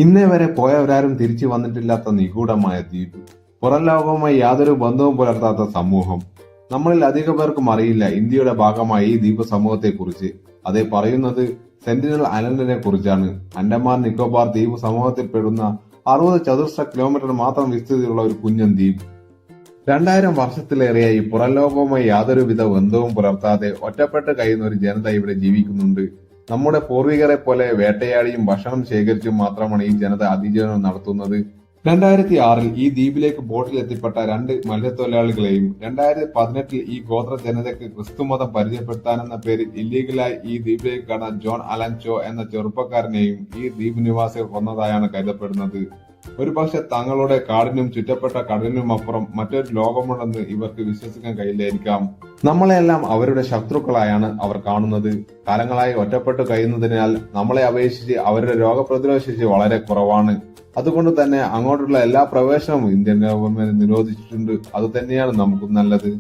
ഇന്നേ വരെ പോയവരാരും തിരിച്ചു വന്നിട്ടില്ലാത്ത നിഗൂഢമായ ദ്വീപ്, പുറം ലോകവുമായി യാതൊരു ബന്ധവും പുലർത്താത്ത സമൂഹം. നമ്മളിൽ അധിക പേർക്കും അറിയില്ല ഇന്ത്യയുടെ ഭാഗമായ ഈ ദ്വീപ് സമൂഹത്തെക്കുറിച്ച്. അതേ പറയുന്നത് സെന്റിനൽ ഐലൻഡിനെ കുറിച്ചാണ്. അൻഡമാൻ നിക്കോബാർ ദ്വീപ് സമൂഹത്തിൽപ്പെടുന്ന 60 ചതുരശ്ര കിലോമീറ്റർ മാത്രം വിസ്തൃതിയുള്ള ഒരു കുഞ്ഞൻ ദ്വീപ്. 2000 വർഷത്തിലേറെയായി പുറം ലോകവുമായി യാതൊരുവിധ ബന്ധവും പുലർത്താതെ ഒറ്റപ്പെട്ട് കഴിയുന്ന ഒരു ജനത ഇവിടെ ജീവിക്കുന്നുണ്ട്. നമ്മുടെ പൂർവികരെ പോലെ വേട്ടയാടിയും ഭക്ഷണം ശേഖരിച്ചും മാത്രമാണ് ഈ ജനത അതിജീവനം നടത്തുന്നത്. 2006 ഈ ദ്വീപിലേക്ക് ബോട്ടിൽ എത്തിപ്പെട്ട 2 മത്സ്യത്തൊഴിലാളികളെയും 2018 ഈ ഗോത്ര ജനതയ്ക്ക് ക്രിസ്തുമതം പരിചയപ്പെടുത്താനെന്ന പേരിൽ ഇല്ലീഗലായി ഈ ദ്വീപിലേക്ക് കടന്ന ജോൺ അലൻ ചോ എന്ന ചെറുപ്പക്കാരനെയും ഈ ദ്വീപ് നിവാസികൾ കൊന്നതായാണ് കരുതപ്പെടുന്നത്. ഒരുപക്ഷെ തങ്ങളുടെ കാടിനും ചുറ്റപ്പെട്ട കടലിനുമപ്പുറം മറ്റൊരു ലോകമുണ്ടെന്ന് ഇവർക്ക് വിശ്വസിക്കാൻ കഴിയില്ലായിരിക്കാം. നമ്മളെല്ലാം അവരുടെ ശത്രുക്കളായാണ് അവർ കാണുന്നത്. കാലങ്ങളായി ഒറ്റപ്പെട്ടു കഴിയുന്നതിനാൽ നമ്മളെ അപേക്ഷിച്ച് അവരുടെ രോഗപ്രതിരോധ ശേഷി വളരെ കുറവാണ്. അതുകൊണ്ട് തന്നെ അങ്ങോട്ടുള്ള എല്ലാ പ്രവേശനവും ഇന്ത്യൻ ഗവൺമെന്റ് നിരോധിച്ചിട്ടുണ്ട്. അത് തന്നെയാണ് നമുക്കും നല്ലത്.